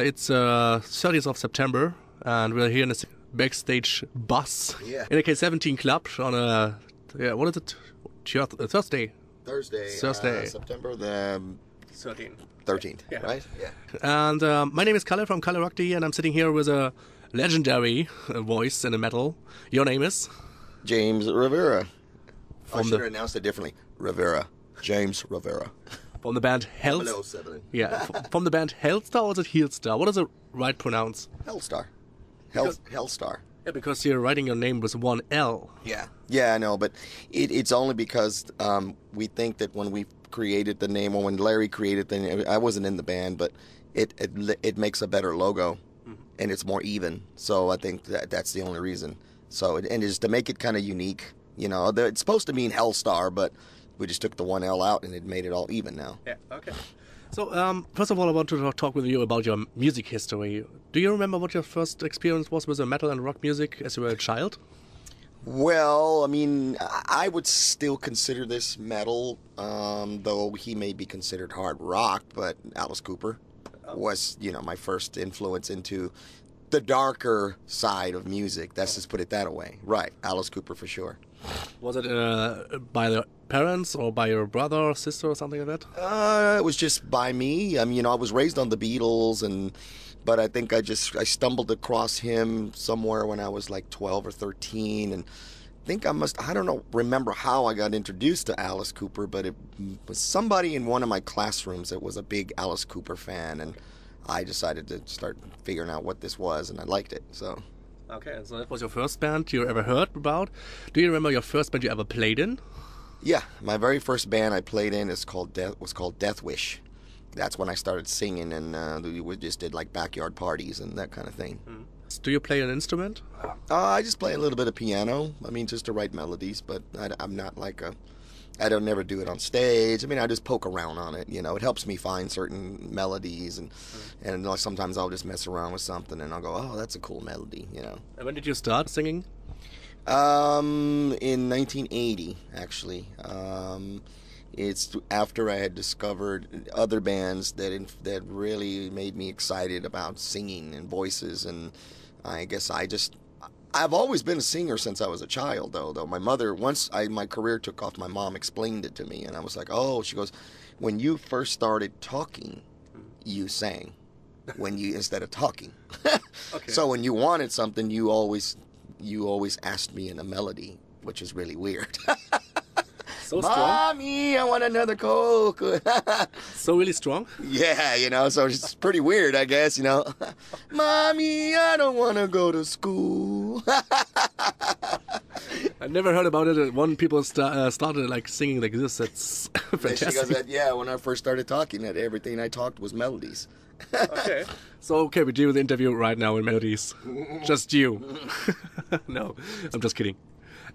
It's 30th of September, and we're here in a backstage bus in a K17 Club on a, what is it? Thursday. September the 13th, yeah. Right? Yeah. And my name is Kalle from Kalle Rock D, and I'm sitting here with a legendary voice in the metal. Your name is? James Rivera. I should have announced it differently. Rivera. James Rivera. From the band Helstar. Yeah, from the band Helstar, or is it Helstar? What is it right pronounce? Helstar. Helstar. Yeah, because you're writing your name with one L. Yeah. Yeah, I know, but it's only because we think that when we created the name, or when Larry created the name, I wasn't in the band, but it makes a better logo, and it's more even. So I think that's the only reason. So and it's to make it kind of unique. You know, it's supposed to mean Helstar, but we just took the one L out and it made it all even now. Yeah, okay. So, first of all, I want to talk with you about your music history. Do you remember what your first experience was with metal and rock music as you were a child? Well, I mean, I would still consider this metal, though he may be considered hard rock, but Alice Cooper was, my first influence into the darker side of music. Let's just put it that way. Right, Alice Cooper for sure. Was it by the parents or by your brother or sister or something like that? It was just by me. I mean, I was raised on the Beatles, but I think I stumbled across him somewhere when I was like 12 or 13, and I think I don't remember how I got introduced to Alice Cooper, but it was somebody in one of my classrooms that was a big Alice Cooper fan, and I decided to start figuring out what this was, and I liked it, so... Okay, so that was your first band you ever heard about. Do you remember your first band you ever played in? Yeah, my very first band I played in was called Death Wish. That's when I started singing, and we just did like backyard parties and that kind of thing. Do you play an instrument? I just play a little bit of piano. I mean, just to write melodies, but I'm not like I don't never do it on stage. I mean, I just poke around on it. It helps me find certain melodies, and sometimes I'll just mess around with something, and I'll go, oh, that's a cool melody. And when did you start singing? In 1980, actually. It's after I had discovered other bands that really made me excited about singing and voices, and I guess I've always been a singer since I was a child, though my mother, once my career took off, my mom explained it to me, and I was like, oh, she goes, when you first started talking, you sang, instead of talking. Okay. So when you wanted something, you always asked me in a melody, which is really weird. So strong. Mommy, I want another Coke. So really strong? Yeah, so it's pretty weird, I guess, Mommy, I don't want to go to school. I never heard about it when people started like singing like this. That's fantastic. She goes, when I first started talking, that everything I talked was melodies. Okay. So, we do the interview right now in melodies. Just you. No, I'm just kidding.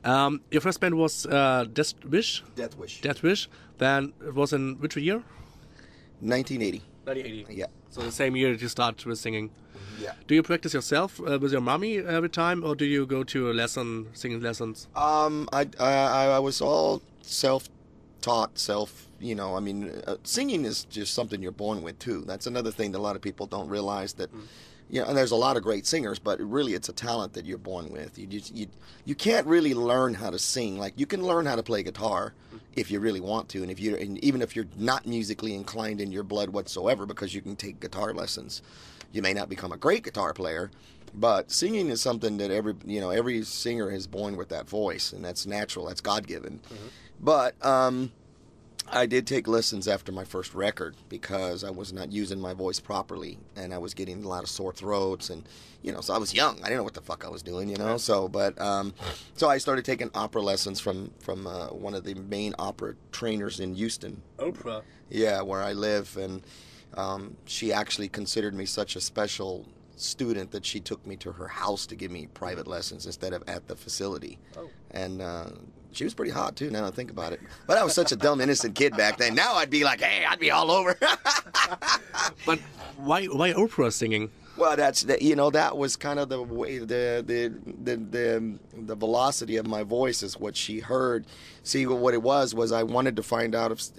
Your first band was Death Wish? Death Wish. Death Wish. Then it was in which year? 1980. 1980. Yeah. So the same year that you started with singing. Yeah. Do you practice yourself with your mommy every time, or do you go to singing lessons? I was all self-taught, singing is just something you're born with too. That's another thing that a lot of people don't realize, that and there's a lot of great singers, but really it's a talent that you're born with. You can't really learn how to sing. Like, you can learn how to play guitar if you really want to, and even if you're not musically inclined in your blood whatsoever, because you can take guitar lessons. You may not become a great guitar player, but singing is something that every singer is born with that voice, and that's natural, that's God-given. But I did take lessons after my first record because I was not using my voice properly, and I was getting a lot of sore throats, and so I was young. I didn't know what the fuck I was doing, So I started taking opera lessons from one of the main opera trainers in Houston. Opera. Yeah, where I live, and she actually considered me such a special student that she took me to her house to give me private lessons instead of at the facility. Oh. And she was pretty hot too, now that I think about it. But I was such a dumb, innocent kid back then. Now I'd be like, hey, I'd be all over. But why opera singing? Well, that was kind of the way the velocity of my voice is what she heard. See, what it was I wanted to find out if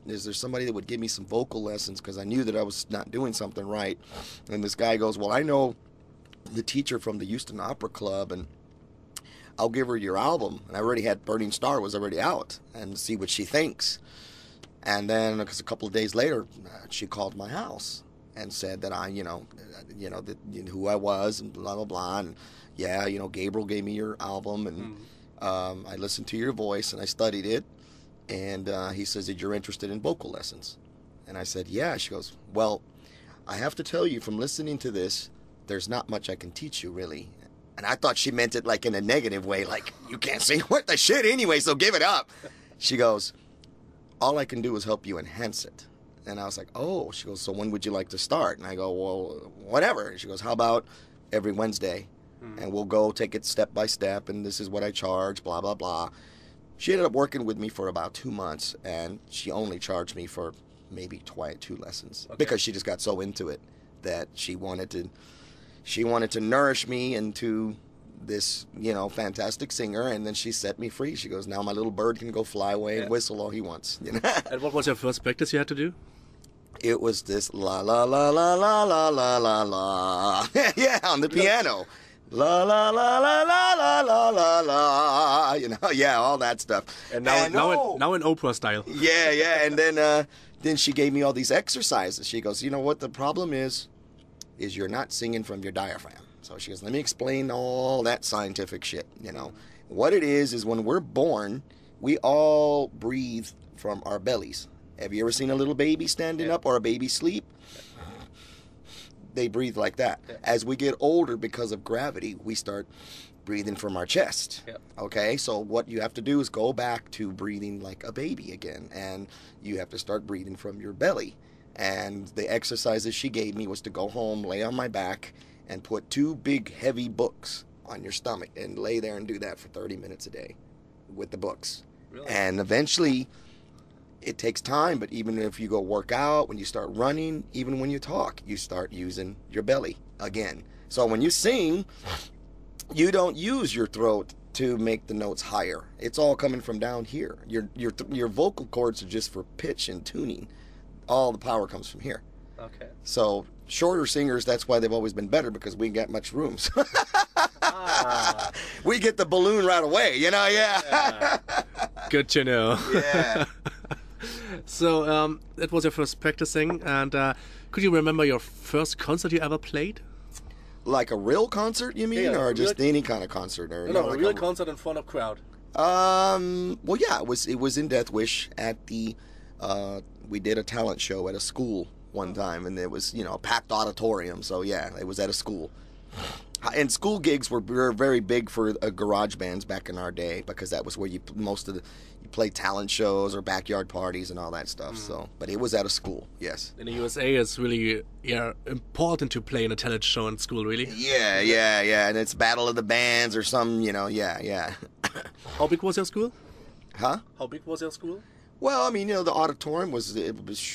is there somebody that would give me some vocal lessons, because I knew that I was not doing something right. And this guy goes, well, I know the teacher from the Helstar Opera Club, and I'll give her your album. And I already had Burning Star was already out, and see what she thinks. And then, because a couple of days later, she called my house and said that who I was and blah, blah, blah. And yeah, Gabriel gave me your album, and I listened to your voice and I studied it. And he says that you're interested in vocal lessons. And I said, yeah. She goes, well, I have to tell you from listening to this, there's not much I can teach you really. And I thought she meant it like in a negative way, like, you can't sing worth the shit anyway, so give it up. She goes, all I can do is help you enhance it. And I was like, oh. She goes, so when would you like to start? And I go, well, whatever. And she goes, how about every Wednesday? And we'll go take it step by step, and this is what I charge, blah, blah, blah. She ended up working with me for about 2 months, and she only charged me for maybe 2 lessons. Okay. Because she just got so into it that she wanted to nourish me into this, fantastic singer, and then she set me free. She goes, now my little bird can go fly away and whistle all he wants. And what was your first practice you had to do? It was this la la la la la la la la la. Yeah, on the piano. La la la la la la la la la. Yeah, all that stuff. And now in opera style. Yeah, and then she gave me all these exercises. She goes, what the problem is you're not singing from your diaphragm. So she goes, let me explain all that scientific shit. What it is when we're born, we all breathe from our bellies. Have you ever seen a little baby standing up or a baby sleep? They breathe like that. Yeah. As we get older, because of gravity, we start breathing from our chest. Yeah. Okay, so what you have to do is go back to breathing like a baby again, and you have to start breathing from your belly. And the exercises she gave me was to go home, lay on my back, and put 2 big heavy books on your stomach and lay there and do that for 30 minutes a day with the books. Really? And eventually, it takes time, but even if you go work out, when you start running, even when you talk, you start using your belly again. So when you sing, you don't use your throat to make the notes higher. It's all coming from down here. Your vocal cords are just for pitch and tuning. All the power comes from here. Okay. So shorter singers, that's why they've always been better, because we ain't got much rooms. We get the balloon right away, yeah. Good to know. Yeah. So that was your first practicing, and could you remember your first concert you ever played? Like a real concert, you mean, or just any kind of concert? Or, no, a real concert in front of crowd. Well, yeah, it was in Death Wish at the. We did a talent show at a school one time, and it was a packed auditorium. So yeah, it was at a school. And school gigs were very big for garage bands back in our day, because that was where you play talent shows or backyard parties and all that stuff. So, but it was at a school, yes. In the USA, it's really important to play in a talent show in school, really. Yeah, and it's Battle of the Bands or some, yeah. How big was your school? Huh? How big was your school? Well, I mean, the auditorium was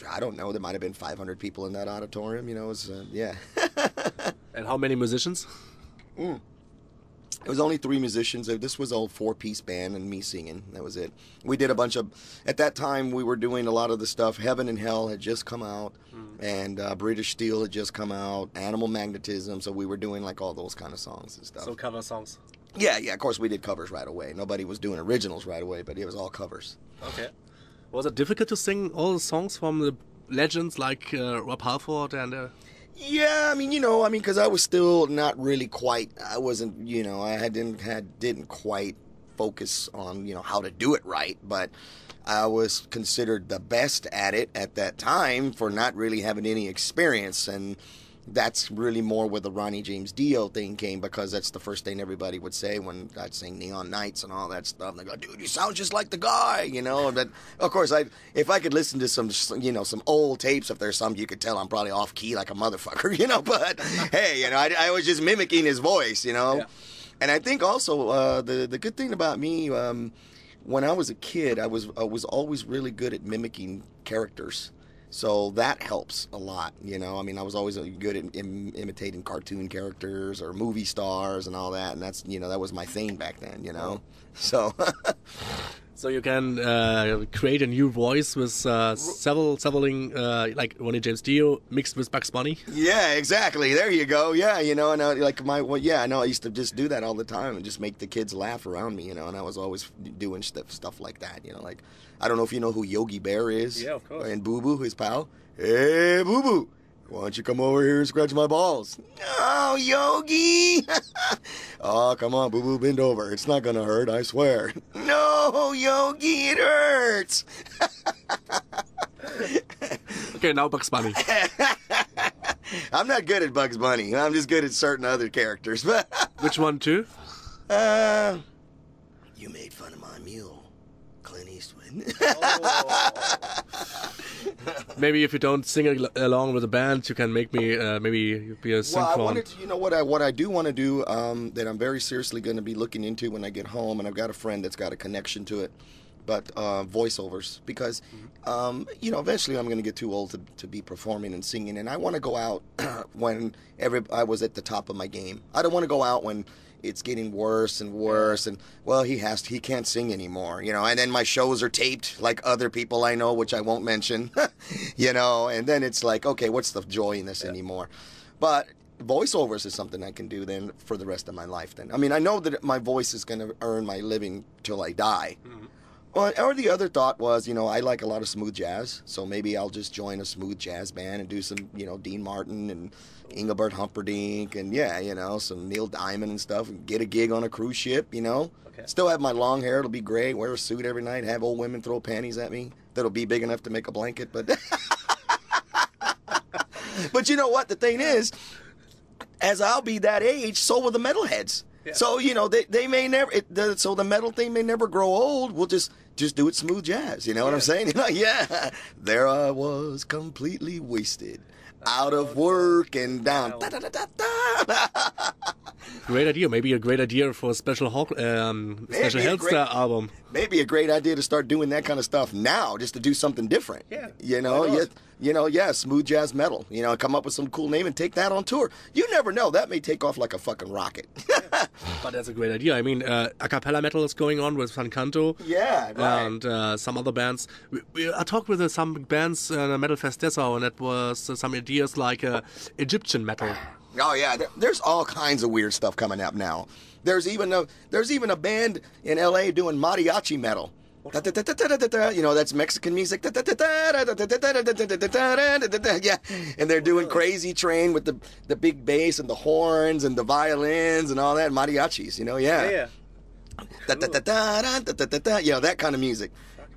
I don't know, there might have been 500 people in that auditorium, it was, yeah. And how many musicians? It was only 3 musicians. This was a 4-piece band and me singing. That was it. We did a bunch of... At that time, we were doing a lot of the stuff. Heaven and Hell had just come out, and British Steel had just come out, Animal Magnetism, so we were doing like all those kind of songs and stuff. So cover songs? Yeah, of course we did covers right away. Nobody was doing originals right away, but it was all covers. Okay. Was it difficult to sing all the songs from the legends like Rob Halford and... Yeah, I mean, because I was still not really quite, I wasn't, I didn't quite focus on, how to do it right, but I was considered the best at it at that time for not really having any experience, and that's really more where the Ronnie James Dio thing came, because that's the first thing everybody would say when I'd sing Neon Nights and all that stuff. And they go, dude, you sound just like the guy, you know. But of course, if I could listen to some old tapes, if there's some you could tell I'm probably off key like a motherfucker, you know. But hey, you know, I was just mimicking his voice, you know. Yeah. And I think also the good thing about me, when I was a kid, I was always really good at mimicking characters. So that helps a lot, you know. I mean, I was always good at imitating cartoon characters or movie stars and all that, and that's, you know, that was my thing back then, you know. So so you can create a new voice with several like Ronnie James Dio mixed with Bugs Bunny. Yeah, exactly. There you go. Yeah, you know, and I used to just do that all the time and just make the kids laugh around me, you know. And I was always doing stuff like that, you know, like. I don't know if you know who Yogi Bear is. Yeah, of course. And Boo Boo, his pal. Hey, Boo Boo, why don't you come over here and scratch my balls? No, Yogi. Oh, come on, Boo Boo, bend over. It's not going to hurt, I swear. No, Yogi, it hurts. Okay, now Bugs Bunny. I'm not good at Bugs Bunny. I'm just good at certain other characters. Which one, too? You made fun of my mule. Clint Eastwood. Oh. Maybe if you don't sing along with the band, you can make me maybe be a synchron. Well, I wanted to, you know what I do want to do that I'm very seriously going to be looking into when I get home, and I've got a friend that's got a connection to it, but voiceovers, because you know, eventually I'm going to get too old to be performing and singing, and I want to go out when I was at the top of my game. I don't want to go out when it's getting worse and worse, and well, he can't sing anymore, you know, and then my shows are taped like other people I know, which I won't mention, you know, and then it's like, okay, what's the joy in this anymore? But voiceovers is something I can do then for the rest of my life then. I mean, I know that my voice is going to earn my living till I die. Mm-hmm. Well, or the other thought was, you know, I like a lot of smooth jazz, so maybe I'll just join a smooth jazz band and do some, you know, Dean Martin and Engelbert Humperdinck and, yeah, you know, some Neil Diamond and stuff, and get a gig on a cruise ship, you know. Okay. Still have my long hair, it'll be great, wear a suit every night, have old women throw panties at me that'll be big enough to make a blanket, but... But you know what, the thing is, as I'll be that age, so will the metalheads. Yeah. So, you know, they may never, so the metal thing may never grow old. We'll just do it smooth jazz. You know what I'm saying? You know, yeah. There I was, completely wasted, out of work and down. Great idea. Maybe a great idea for a special Helstar album. Maybe a great idea to start doing that kind of stuff now, just to do something different. Yeah. You know, smooth jazz metal. You know, come up with some cool name and take that on tour. You never know. That may take off like a fucking rocket. But that's a great idea. I mean, a cappella metal is going on with San Canto. Yeah, right. And some other bands. I talked with some bands Metal Fest Dessau, and that was some ideas like Egyptian metal. Oh yeah, there's all kinds of weird stuff coming up now. There's even a band in LA doing mariachi metal. You know, that's Mexican music. Yeah, and they're doing Crazy Train with the big bass and the horns and the violins and all that, mariachis. You know, yeah. You know, that kind of music.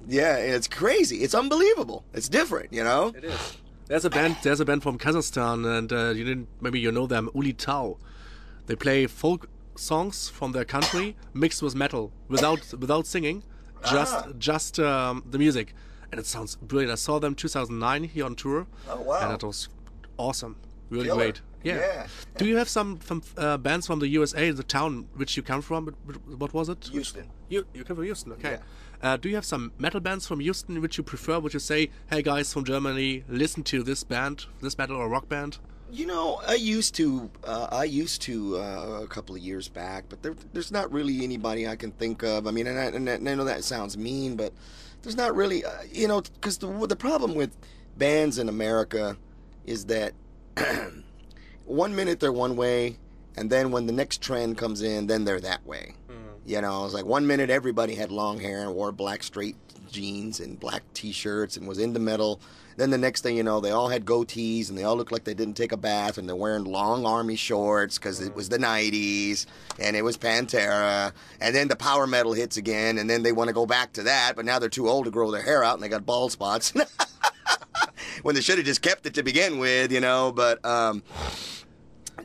Yeah, it's crazy. It's unbelievable. It's different. You know. It is. There's a band from Kazakhstan, and maybe you know them, Uli Tau. They play folk songs from their country mixed with metal without singing, just the music, and it sounds brilliant. I saw them 2009 here on tour. Oh wow! And that was awesome, really Killer. Great. Yeah. Do you have some bands from the USA, the town which you come from? What was it? Houston. You come from Houston, okay. Yeah. Do you have some metal bands from Houston which you prefer? Would you say, hey guys from Germany, listen to this band, this metal or rock band? You know, I used to a couple of years back, but there's not really anybody I can think of. I mean, and I know that sounds mean, but there's not really, you know, because the problem with bands in America is that 1 minute they're one way, and then when the next trend comes in, then they're that way. You know, it's like 1 minute everybody had long hair and wore black straight jeans and black T-shirts and was into metal. Then the next thing you know, they all had goatees and they all looked like they didn't take a bath and they're wearing long army shorts because it was the 90s and it was Pantera. And then the power metal hits again and then they want to go back to that, but now they're too old to grow their hair out and they got bald spots. when they should have just kept it to begin with, you know. But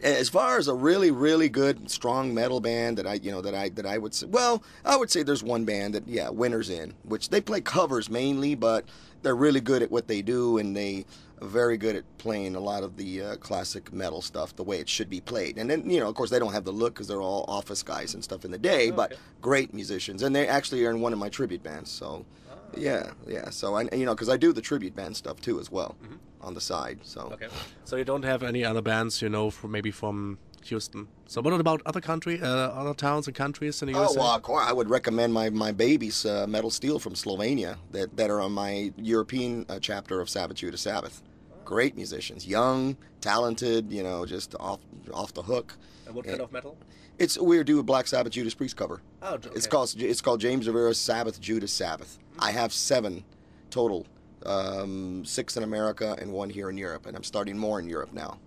as far as a really, really good, strong metal band that I would say, well, I would say there's one band that, yeah, Winter's In, which they play covers mainly, but they're really good at what they do, and they are very good at playing a lot of the classic metal stuff the way it should be played. And then, you know, of course, they don't have the look because they're all office guys and stuff in the day, but great musicians. And they actually are in one of my tribute bands, so yeah. So, because I do the tribute band stuff too as well on the side. So so you don't have any other bands, you know, from Houston. So what about other other towns and countries in the USA? Oh, well, of course, I would recommend my babies, Metal Steel from Slovenia, that are on my European chapter of Sabbath Judas Sabbath. Great musicians, young, talented, you know, just off the hook. And what kind of metal? We do a Black Sabbath Judas Priest cover. Oh, okay. It's called James Rivera's Sabbath Judas Sabbath. I have 7 total, 6 in America and 1 here in Europe, and I'm starting more in Europe now.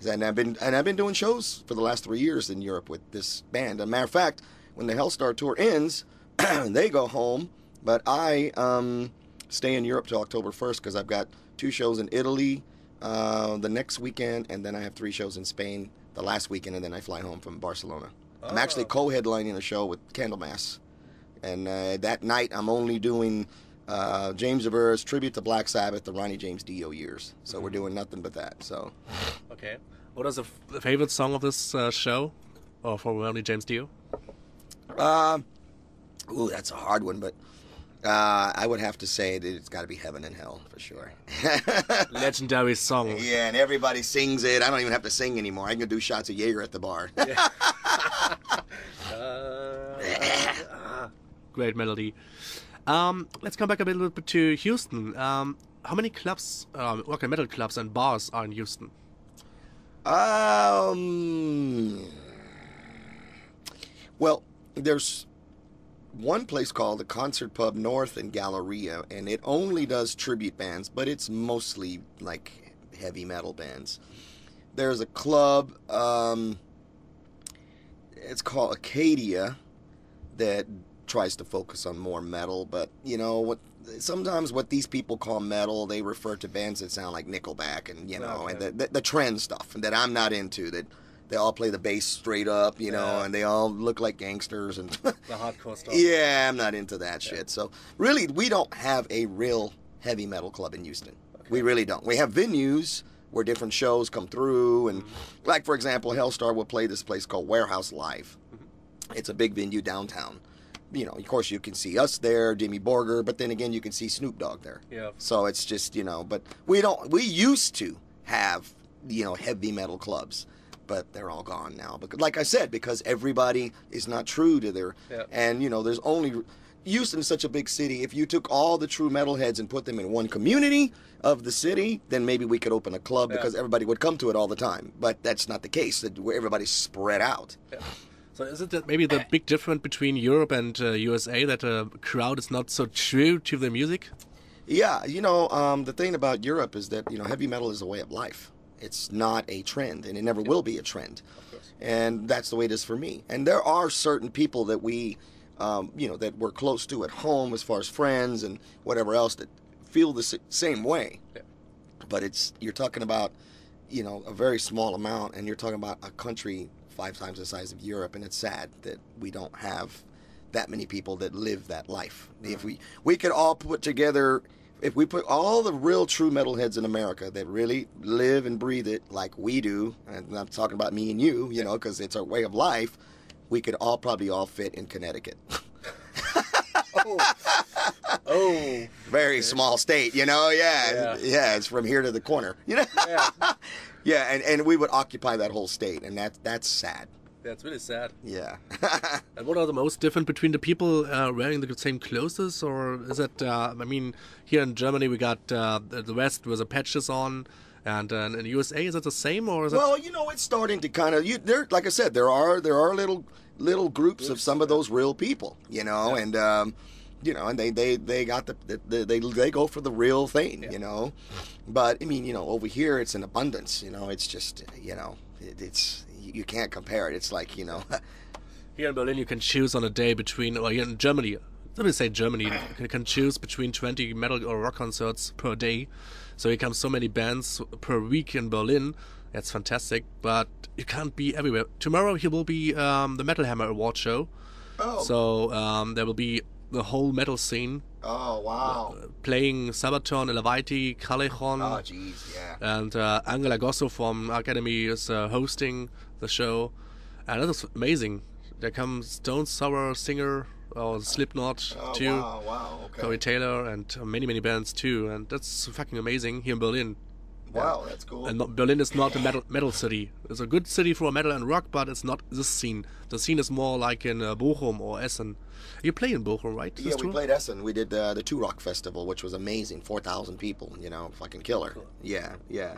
And I've been doing shows for the last 3 years in Europe with this band. As a matter of fact, when the Helstar tour ends, they go home, but I stay in Europe till October 1st because I've got 2 shows in Italy the next weekend, and then I have 3 shows in Spain the last weekend, and then I fly home from Barcelona. I'm actually co-headlining a show with Candlemass, and that night I'm only doing James Rivera's tribute to Black Sabbath, the Ronnie James Dio years. So we're doing nothing but that. So, okay. What is the favorite song of this show, or for Ronnie James Dio? Ooh, that's a hard one, but I would have to say that it's got to be Heaven and Hell for sure. Legendary song. Yeah, and everybody sings it. I don't even have to sing anymore. I can do shots of Jaeger at the bar. Great melody. Let's come back a little bit to Houston. How many clubs, metal clubs and bars are in Houston? Well, there's one place called the Concert Pub North in Galleria, and it only does tribute bands, but it's mostly like heavy metal bands. There's a club, it's called Acadia, that tries to focus on more metal, but you know sometimes what these people call metal, they refer to bands that sound like Nickelback and and the trend stuff that I'm not into, that they all play the bass straight up, you know, and they all look like gangsters and the hardcore stuff. Yeah, I'm not into that shit. So really, we don't have a real heavy metal club in Houston. We really don't. We have venues where different shows come through, and like for example, Helstar will play this place called Warehouse Live. It's a big venue downtown. You know, of course, you can see us there, Jimmy Borger, but then again, you can see Snoop Dogg there. Yeah. So it's just, you know, but we don't. We used to have, you know, heavy metal clubs, but they're all gone now. Because, like I said, because everybody is not true to their, and you know, there's only. Houston's such a big city. If you took all the true metalheads and put them in one community of the city, then maybe we could open a club because everybody would come to it all the time. But that's not the case. Where everybody's spread out. Yeah. So is it that maybe the big difference between Europe and USA, that the crowd is not so true to the music? Yeah, you know, the thing about Europe is that, you know, heavy metal is a way of life. It's not a trend, and it never will be a trend. Of course. And that's the way it is for me. And there are certain people that we, you know, that we're close to at home as far as friends and whatever else that feel the same way. Yeah. But you're talking about, you know, a very small amount, and you're talking about a country 5 times the size of Europe, and it's sad that we don't have that many people that live that life. If we could all put together, if we put all the real true metalheads in America that really live and breathe it like we do, and I'm talking about me and you, you know, because it's our way of life, we could probably all fit in Connecticut. Oh, very small state, you know. Yeah, it's from here to the corner, you know. Yeah, and we would occupy that whole state, and that's sad. That's really sad. Yeah. And what are the most different between the people wearing the same clothes, or is it? I mean, here in Germany we got the West with the patches on, and in the USA is it the same, or is it? Well, you know, it's starting to kind of. There, like I said, there are little groups of some of those real people, you know, and. You know, and they got they go for the real thing, you know. But I mean, you know, over here it's an abundance, you know. It's just, you know, it's you can't compare it. It's like, you know, here in Berlin you can choose on a day between, or here in Germany, let me say Germany, you can choose between 20 metal or rock concerts per day. So here comes so many bands per week in Berlin. That's fantastic, but you can't be everywhere. Tomorrow here will be the Metal Hammer Award show. Oh. So there will be the whole metal scene. Oh, wow. Playing Sabaton, Elevati, Kalle. Oh, jeez, yeah. And Angela Gosso from Academy is hosting the show. And that is amazing. There comes Stone Sour singer, or Slipknot too. Wow, okay. Corey Taylor, and many, many bands too. And that's fucking amazing here in Berlin. Wow, that's cool. And Berlin is not a metal city. It's a good city for metal and rock, but it's not this scene. The scene is more like in Bochum or Essen. You play in Bochum, right? Yeah, we played Essen. We did the Two Rock Festival, which was amazing. 4,000 people, fucking killer. Cool. Yeah, yeah.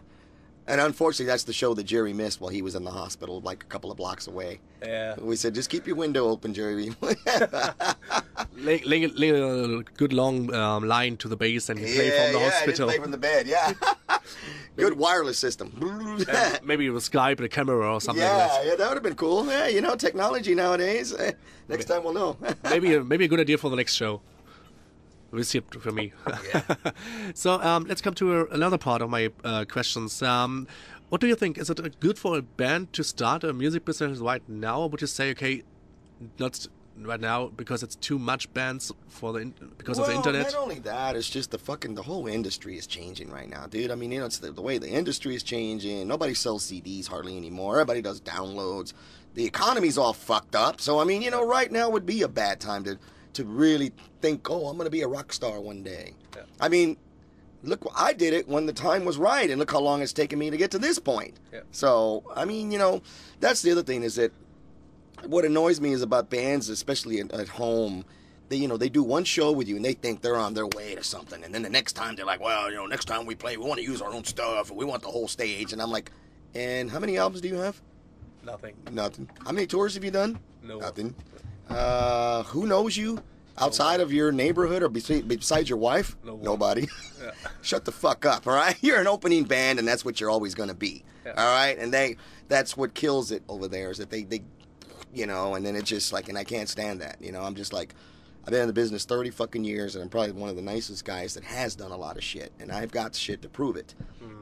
And unfortunately, that's the show that Jerry missed while he was in the hospital, like a couple of blocks away. Yeah. We said, just keep your window open, Jerry. lay a good long line to the base and you play from the hospital. Yeah, play from the bed, yeah. Good wireless system. Maybe with Skype, a camera or something. Yeah, that would have been cool. Yeah, technology nowadays. Next time we'll know. maybe a good idea for the next show. We'll see it for me. Yeah. So let's come to another part of my questions. What do you think? Is it good for a band to start a music business right now? Or would you say, okay, not right now because it's too much bands because of the internet? Not only that, it's just the whole industry is changing right now, dude. I mean, it's the way the industry is changing. Nobody sells CDs hardly anymore. Everybody does downloads. The economy's all fucked up. So, I mean, right now would be a bad time to really think, oh, I'm going to be a rock star one day. Yeah. I mean, look, I did it when the time was right, and look how long it's taken me to get to this point. Yeah. So, I mean, that's the other thing is that what annoys me is about bands, especially at home, they do one show with you, and they think they're on their way to something, and then the next time they're like, well, next time we play, we want to use our own stuff, and we want the whole stage, and I'm like, and how many albums do you have? Nothing. How many tours have you done? No. Nothing. Who knows you outside of your neighborhood or besides your wife? Nobody. Yeah. Shut the fuck up, all right? You're an opening band, and that's what you're always going to be, all right? And that's what kills it over there is that they and then it's just like, and I can't stand that, I'm just like, I've been in the business 30 fucking years, and I'm probably one of the nicest guys that has done a lot of shit, and I've got shit to prove it.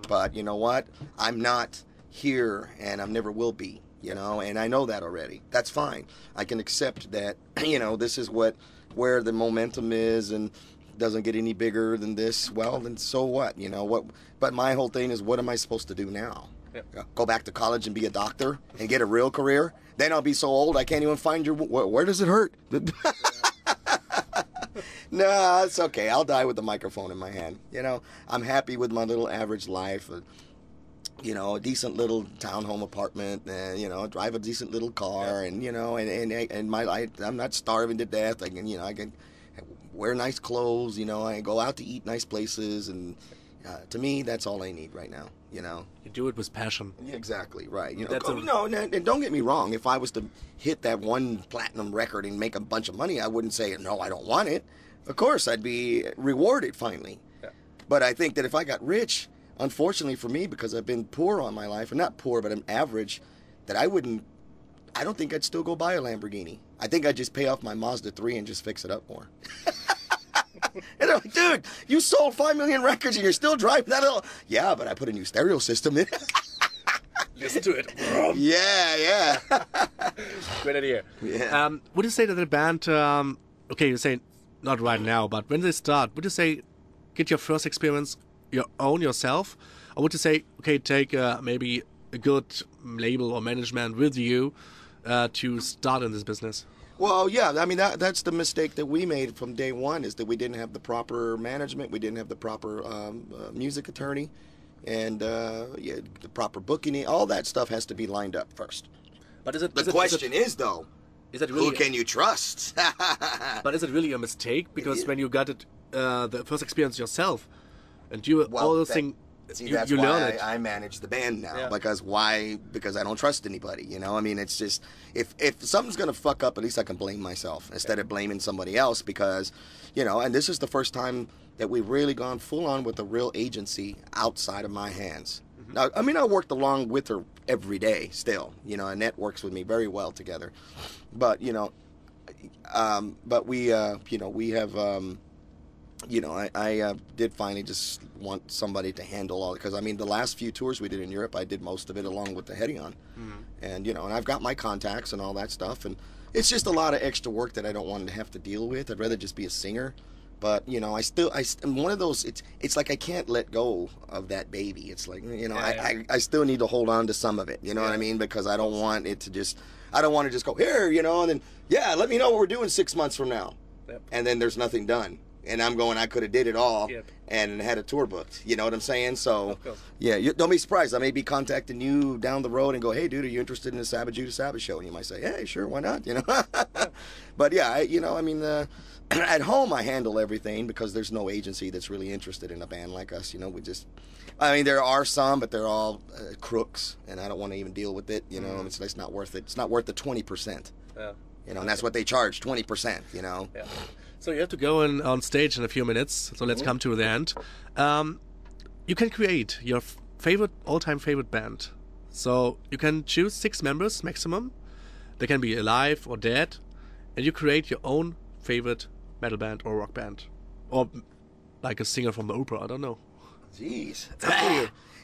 But you know what? I'm not here, and I never will be. And I know that already. That's fine. I can accept that, this is where the momentum is and doesn't get any bigger than this. Well, then so what? But my whole thing is, what am I supposed to do now? Yep. Go back to college and be a doctor and get a real career? Then I'll be so old I can't even find where does it hurt? No, it's okay. I'll die with the microphone in my hand. I'm happy with my little average life. A decent little townhome apartment, and drive a decent little car, and and my life, I'm not starving to death. I can wear nice clothes. I go out to eat nice places, and to me, that's all I need right now. You do it with passion. Yeah, exactly right. And don't get me wrong. If I was to hit that one platinum record and make a bunch of money, I wouldn't say no. I don't want it. Of course, I'd be rewarded finally. Yeah. But I think that if I got rich, unfortunately for me, because I've been poor all my life, and not poor, but I'm average, that I don't think I'd still go buy a Lamborghini. I think I'd just pay off my Mazda 3 and just fix it up more. And they're like, dude, you sold 5 million records and you're still driving that little... Yeah, but I put a new stereo system in. Listen to it. Yeah. Great idea. Yeah. Would you say that the band, okay, you say not right now, but when they start, would you say get your first experience yourself, or would you say, okay, take maybe a good label or management with you to start in this business? Well, yeah, I mean, that's the mistake that we made from day one, is that we didn't have the proper management, we didn't have the proper music attorney, and the proper booking. All that stuff has to be lined up first. But the question is, though, really, who can you trust? But is it really a mistake? Because when you got it, the first experience yourself, and you all those things, that's you why learn it. I manage the band now. Because I don't trust anybody. I mean, it's just, if something's gonna fuck up, at least I can blame myself instead of blaming somebody else. Because and this is the first time that we've really gone full on with a real agency outside of my hands. Mm-hmm. Now, I mean, I worked along with her every day still. Annette works with me very well together. But But we, you know, we have, you know, I did finally just want somebody to handle all, because I mean the last few tours we did in Europe, I did most of it along with the Hedion, and you know, and I've got my contacts and all that stuff, and it's just a lot of extra work that I don't want to have to deal with. I'd rather just be a singer. But you know, I'm one of those. It's like I can't let go of that baby. It's like, you know, I still need to hold on to some of it. You know what I mean? Because I don't want it to just. I don't want to just go here, you know, and then let me know what we're doing 6 months from now, and then there's nothing done, and I'm going. I could have did it all and had a tour booked. You know what I'm saying? So don't be surprised. I may be contacting you down the road and go, hey, dude, are you interested in the Sabbath Judas Sabbath show? And you might say, hey, sure, why not? You know, but yeah, you know, I mean. At home, I handle everything because there's no agency that's really interested in a band like us. You know, I mean, there are some, but they're all crooks, and I don't want to even deal with it. You know, it's not worth it. It's not worth the 20%. Yeah. You know, and that's what they charge, 20%. You know. Yeah. So you have to go on stage in a few minutes. So let's come to the end. You can create your all-time favorite band. So you can choose 6 members maximum. They can be alive or dead, and you create your own favorite metal band or rock band, or like a singer from the opera. I don't know. Jeez,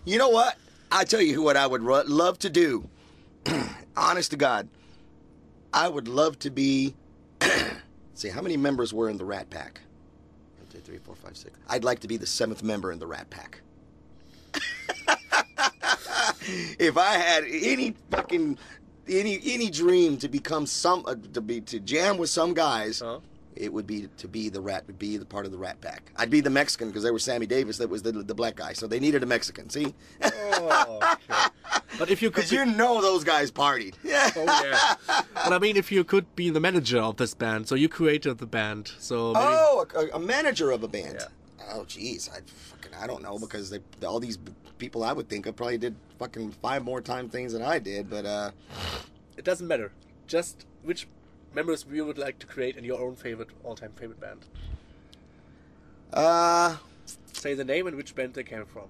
you know what? I tell you what I would love to do. Honest to God, I would love to be. See, how many members were in the Rat Pack? 1, 2, 3, 4, 5, 6. I'd like to be the 7th member in the Rat Pack. If I had any fucking any dream to become to jam with some guys, it would be to be the part of the Rat Pack. I'd be the Mexican because they were Sammy Davis, that was the black guy, so they needed a Mexican. See? Oh, okay. But if you could, you know those guys partied. Oh yeah. But I mean, if you could be the manager of this band, so you created the band, so maybe... a manager of a band. Yeah. Oh, jeez, I don't know, because all these people I would think of probably did fucking 5 more things than I did, but it doesn't matter. Just which members you would like to create in your own all-time favorite band. Say the name and which band they came from,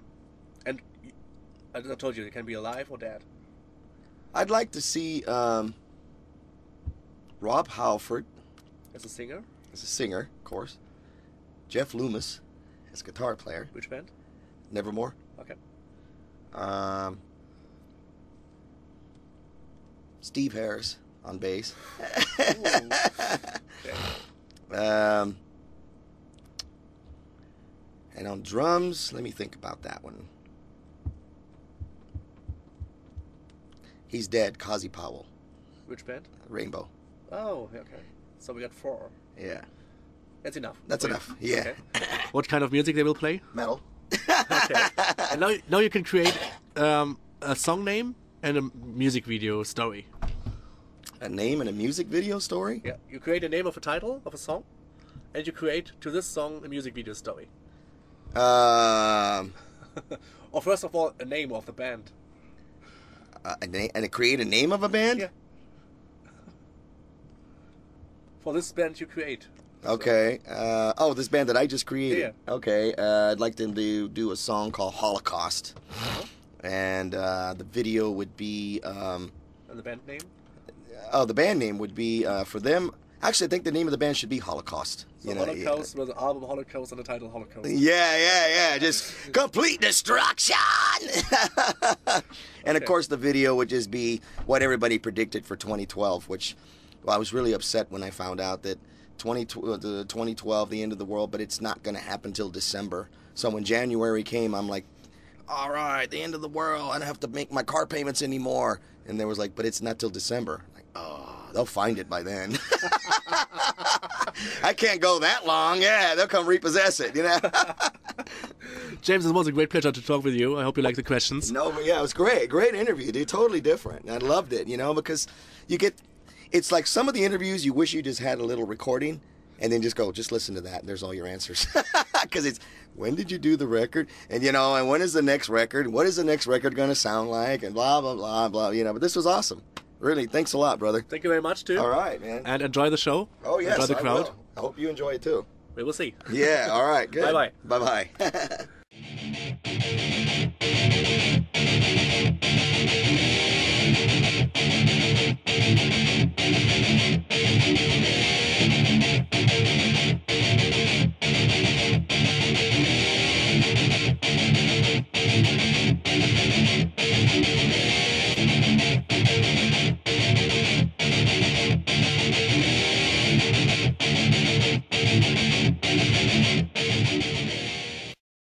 and I told you, it can be alive or dead. I'd like to see Rob Halford as a singer. As a singer, of course. Jeff Loomis as guitar player. Which band? Nevermore. Okay. Steve Harris on bass. Okay. And on drums, let me think about that one. He's dead, Kazi Powell. Which band? Rainbow. Oh, okay. So we got 4. Yeah. That's enough. That's enough. Yeah. Okay. What kind of music they will play? Metal. Okay. And now you can create a song name and a music video story. A name and a music video story? Yeah. You create a name of a title of a song, and you create to this song a music video story. Or first of all, a name of the band. And create a name of a band? Yeah. For this band you create. Okay. This band that I just created. Yeah. Okay. I'd like them to do a song called Holocaust. And the video would be... and the band name? The band name would be, for them... Actually, I think the name of the band should be Holocaust. So Holocaust was the album Holocaust and the title Holocaust. Yeah. Just complete destruction! And of course, the video would just be what everybody predicted for 2012, which... Well, I was really upset when I found out that 2012, the end of the world, but it's not going to happen till December. So when January came, I'm like, all right, the end of the world. I don't have to make my car payments anymore. And there was like, but it's not till December. Like, oh, they'll find it by then. I can't go that long. Yeah, they'll come repossess it, you know. James, it was a great pleasure to talk with you. I hope you like the questions. No, but yeah, it was great. Great interview, dude. Totally different. I loved it, you know, because you get... It's like some of the interviews you wish you just had a little recording and then just listen to that and there's all your answers. Because it's, when did you do the record? And, you know, and when is the next record? What is the next record going to sound like? And blah, blah, blah, blah, you know. But this was awesome. Really, thanks a lot, brother. Thank you very much, too. All right, man. And enjoy the show. Oh, yes, enjoy the crowd. I hope you enjoy it, too. We will see. Yeah, all right, good. Bye-bye. Bye-bye.